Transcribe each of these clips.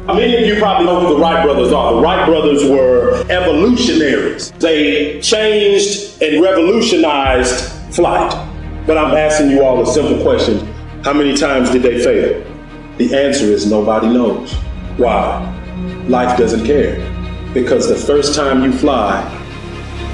Many of you probably know who the Wright brothers are. The Wright brothers were evolutionaries. They changed and revolutionized flight. But I'm asking you all a simple question. How many times did they fail? The answer is nobody knows. Why? Life doesn't care. Because the first time you fly,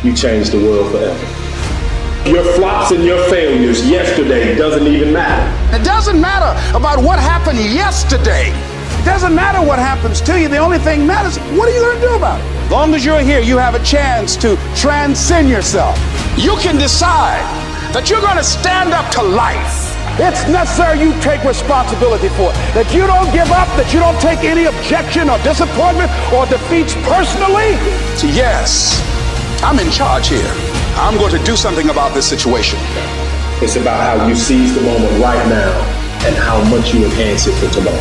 you change the world forever. Your flops and your failures yesterday doesn't even matter. It doesn't matter about what happened yesterday. It doesn't matter what happens to you. The only thing matters, what are you going to do about it? As long as you're here, you have a chance to transcend yourself. You can decide that you're going to stand up to life. It's necessary you take responsibility for it. That you don't give up, that you don't take any objection or disappointment or defeats personally. So yes, I'm in charge here. I'm going to do something about this situation. It's about how you seize the moment right now and how much you enhance it for tomorrow.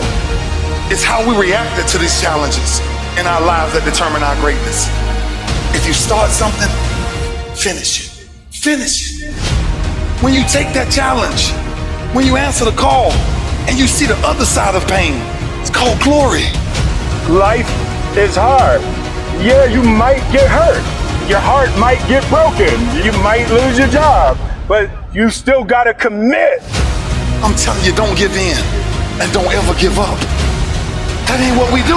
It's how we reacted to these challenges in our lives that determine our greatness. If you start something, finish it. Finish it. When you take that challenge, when you answer the call and you see the other side of pain, it's called glory. Life is hard. Yeah, you might get hurt. Your heart might get broken. You might lose your job, but you still gotta commit. I'm telling you, don't give in and don't ever give up. That ain't what we do.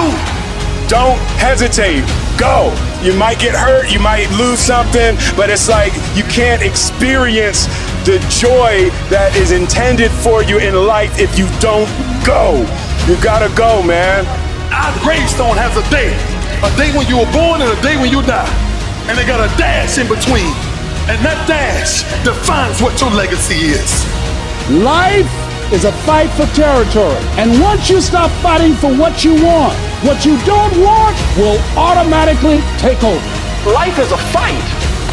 Don't hesitate. Go. You might get hurt, you might lose something, but it's like you can't experience the joy that is intended for you in life if you don't go. You gotta go, man. Our gravestone has a day when you were born and a day when you die. And they got a dash in between. And that dash defines what your legacy is. Life is a fight for territory. And once you stop fighting for what you want, what you don't want will automatically take over. Life is a fight.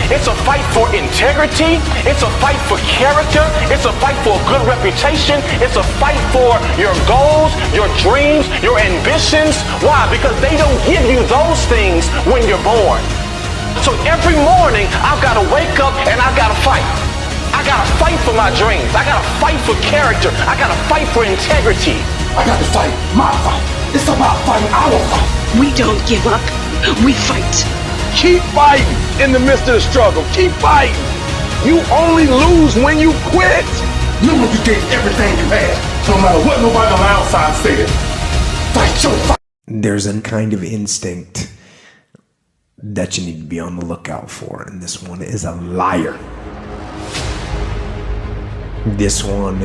It's a fight for integrity. It's a fight for character. It's a fight for a good reputation. It's a fight for your goals, your dreams, your ambitions. Why? Because they don't give you those things when you're born. So every morning, I've got to wake up and I've got to fight. I got to fight for my dreams. I got to fight for character. I got to fight for integrity. I got to fight my fight. It's about fighting our fight. We don't give up. We fight. Keep fighting in the midst of the struggle. Keep fighting. You only lose when you quit. You know you gave everything you had. No matter what nobody on the outside said. Fight your fight. There's a kind of instinct that you need to be on the lookout for, and this one is a liar. This one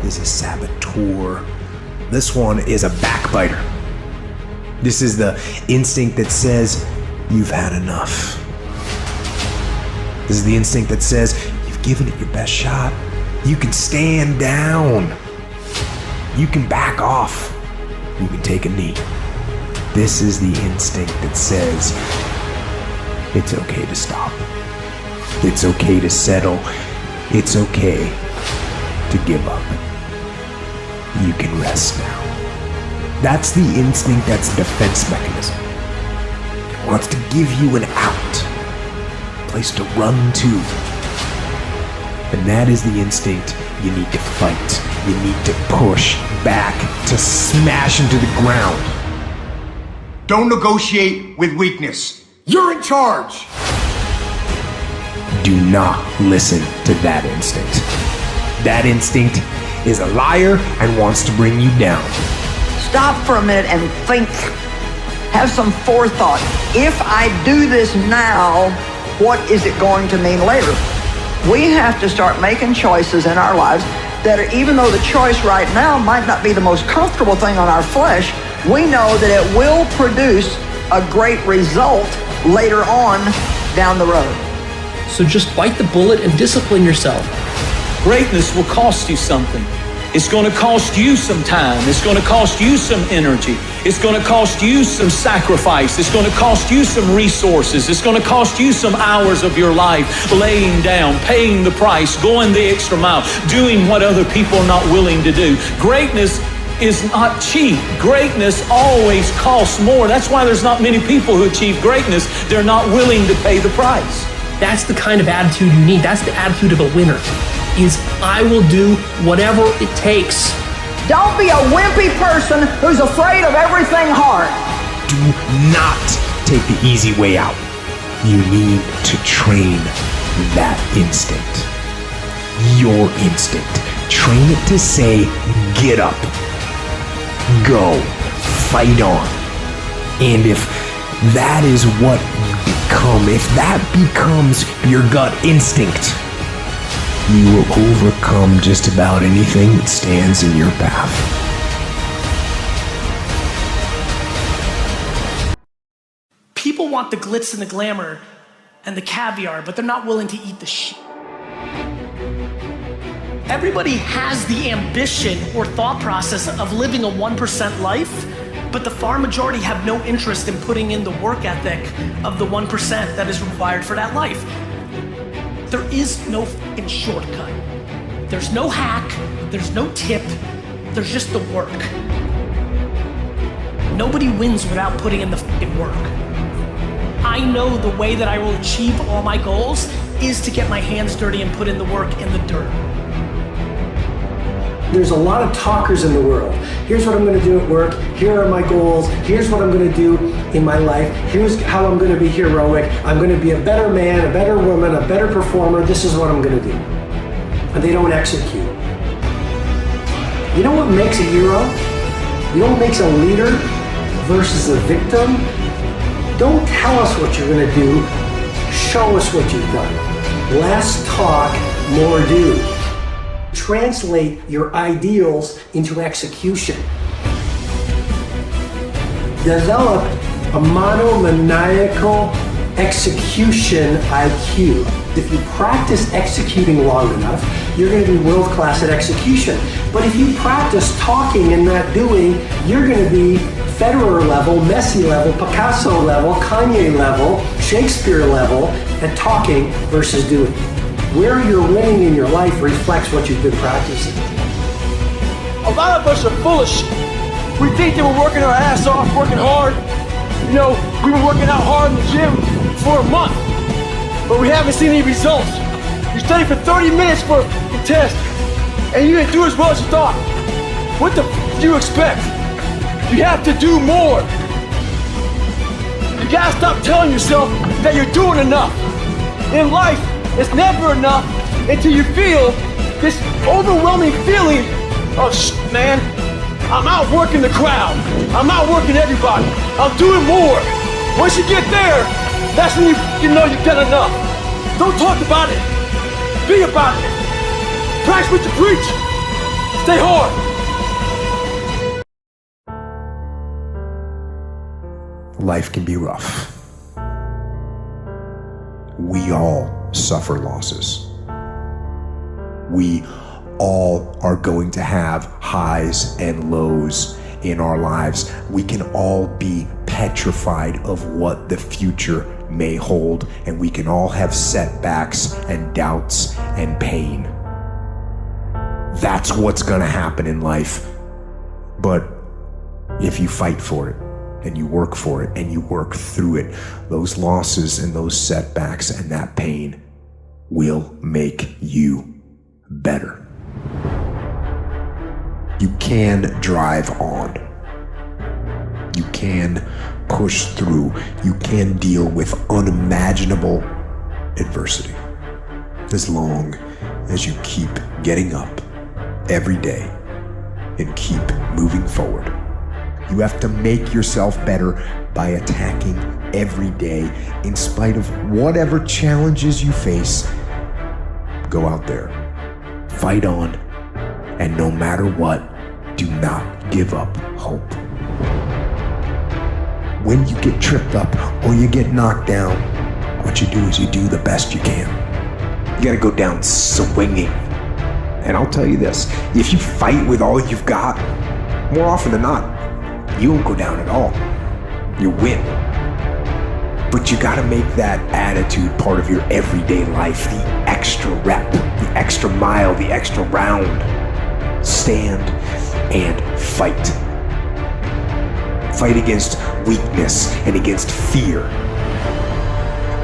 is a saboteur. This one is a backbiter. This is the instinct that says, you've had enough. This is the instinct that says, you've given it your best shot. You can stand down. You can back off. You can take a knee. This is the instinct that says, it's okay to stop. It's okay to settle. It's okay to give up. You can rest now. That's the instinct, that's a defense mechanism. It wants to give you an out, a place to run to. And that is the instinct you need to fight. You need to push back, to smash into the ground. Don't negotiate with weakness. You're in charge. Do not listen to that instinct. That instinct is a liar and wants to bring you down. Stop for a minute and think. Have some forethought. If I do this now, what is it going to mean later? We have to start making choices in our lives that are, even though the choice right now might not be the most comfortable thing on our flesh, we know that it will produce a great result later on down the road. So just bite the bullet and discipline yourself. Greatness will cost you something. It's going to cost you some time. It's going to cost you some energy. It's going to cost you some sacrifice. It's going to cost you some resources. It's going to cost you some hours of your life laying down, paying the price, going the extra mile, doing what other people are not willing to do. Greatness is not cheap. Greatness always costs more. That's why there's not many people who achieve greatness. They're not willing to pay the price. That's the kind of attitude you need. That's the attitude of a winner. Is I will do whatever it takes Don't be a wimpy person who's afraid of everything hard. Do not take the easy way out. You need to train that instinct. Your instinct. Train it to say, get up, go, fight on. And if that is what you become, if that becomes your gut instinct, you will overcome just about anything that stands in your path. People want the glitz and the glamour and the caviar, but they're not willing to eat the shit. Everybody has the ambition or thought process of living a 1% life, but the far majority have no interest in putting in the work ethic of the 1% that is required for that life. There is no fucking shortcut. There's no hack, there's no tip, there's just the work. Nobody wins without putting in the fucking work. I know the way that I will achieve all my goals is to get my hands dirty and put in the work in the dirt. There's a lot of talkers in the world. Here's what I'm going to do at work. Here are my goals. Here's what I'm going to do in my life. Here's how I'm going to be heroic. I'm going to be a better man, a better woman, a better performer. This is what I'm going to do. And they don't execute. You know what makes a hero? You know what makes a leader versus a victim? Don't tell us what you're going to do. Show us what you've done. Less talk, more do. Translate your ideals into execution. Develop a monomaniacal execution IQ. If you practice executing long enough, you're going to be world-class at execution. But if you practice talking and not doing, you're going to be Federer level, Messi level, Picasso level, Kanye level, Shakespeare level at talking versus doing. Where you're winning in your life reflects what you've been practicing. A lot of us are full of shit. We think that we're working our ass off, working hard. You know, we've been working out hard in the gym for a month, but we haven't seen any results. You studied for 30 minutes for a test, and you didn't do as well as you thought. What the f do you expect? You have to do more. You gotta stop telling yourself that you're doing enough. In life, it's never enough until you feel this overwhelming feeling of man, I'm outworking the crowd. I'm outworking everybody. I'm doing more. Once you get there, that's when you know you've done enough. Don't talk about it. Be about it. Practice what you preach. Stay hard. Life can be rough. We all suffer losses. We all are going to have highs and lows in our lives. We can all be petrified of what the future may hold, and we can all have setbacks and doubts and pain. That's what's gonna happen in life. But if you fight for it, and you work for it, and you work through it, those losses and those setbacks and that pain will make you better. You can drive on. You can push through. You can deal with unimaginable adversity as long as you keep getting up every day and keep moving forward. You have to make yourself better by attacking every day in spite of whatever challenges you face. Go out there, fight on, and no matter what, do not give up hope. When you get tripped up or you get knocked down, what you do is you do the best you can. You gotta go down swinging. And I'll tell you this, if you fight with all you've got, more often than not, you won't go down at all. You win. But you gotta make that attitude part of your everyday life, the extra rep, the extra mile, the extra round. Stand and fight. Fight against weakness and against fear.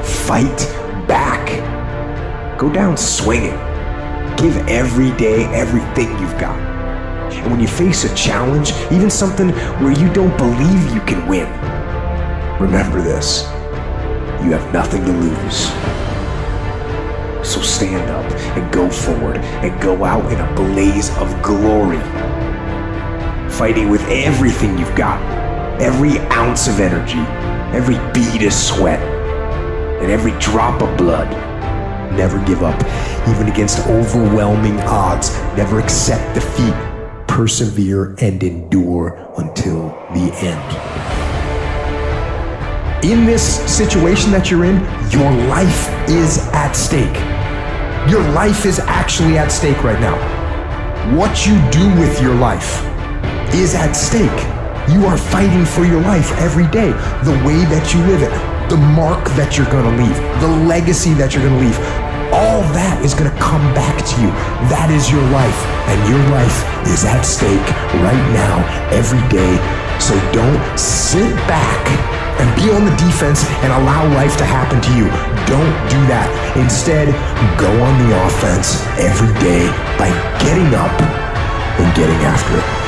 Fight back. Go down swinging. Give every day everything you've got. And when you face a challenge, even something where you don't believe you can win, remember this: you have nothing to lose. So stand up and go forward and go out in a blaze of glory, fighting with everything you've got, every ounce of energy, every bead of sweat, and every drop of blood. Never give up, even against overwhelming odds. Never accept defeat. Persevere and endure until the end. In this situation that you're in, your life is at stake. Your life is actually at stake right now. What you do with your life is at stake. You are fighting for your life every day. The way that you live it, the mark that you're gonna leave, the legacy that you're gonna leave, all that is gonna come back to you. That is your life, and your life is at stake right now, every day. So don't sit back and be on the defense and allow life to happen to you. Don't do that. Instead, go on the offense every day by getting up and getting after it.